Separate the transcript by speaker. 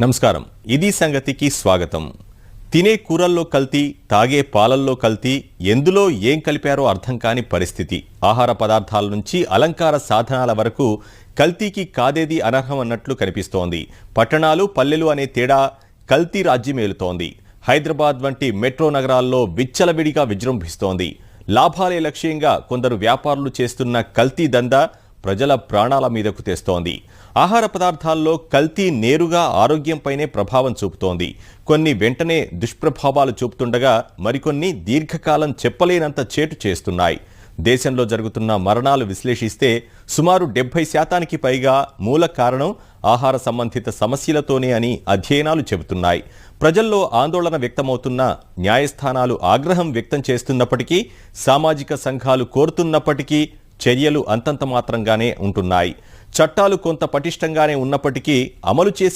Speaker 1: నమస్కారం. ఇది సంగతికి స్వాగతం. తినే కూరల్లో కల్తీ, తాగే పాలల్లో కల్తీ, ఎందులో ఏం కలిపారో అర్థం కాని పరిస్థితి. ఆహార పదార్థాల నుంచి అలంకార సాధనాల వరకు కల్తీకి కాదేది అనర్హం అన్నట్లు కనిపిస్తోంది. పట్టణాలు, పల్లెలు అనే తేడా కల్తీ రాజ్యమేలుతోంది. హైదరాబాద్ వంటి మెట్రో నగరాల్లో విచ్చలవిడిగా విజృంభిస్తోంది. లాభాలే లక్ష్యంగా కొందరు వ్యాపారులు చేస్తున్న కల్తీ దందా ప్రజల ప్రాణాల మీదకు తెస్తోంది. ఆహార పదార్థాల్లో కల్తీ నేరుగా ఆరోగ్యంపైనే ప్రభావం చూపుతోంది. కొన్ని వెంటనే దుష్ప్రభావాలు చూపుతుండగా మరికొన్ని దీర్ఘకాలం చెప్పలేనంత చేటు చేస్తున్నాయి. దేశంలో జరుగుతున్న మరణాలు విశ్లేషిస్తే సుమారు 70% పైగా మూల కారణం ఆహార సంబంధిత సమస్యలతోనే అని అధ్యయనాలు చెబుతున్నాయి. ప్రజల్లో ఆందోళన వ్యక్తమవుతున్న, న్యాయస్థానాలు ఆగ్రహం వ్యక్తం చేస్తున్నప్పటికీ, సామాజిక సంఘాలు కోరుతున్నప్పటికీ చర్యలు అంతంత మాత్రంగానే ఉంటున్నాయి. చట్టాలు కొంత పటిష్టంగానే ఉన్నప్పటికీ అమలు చేసే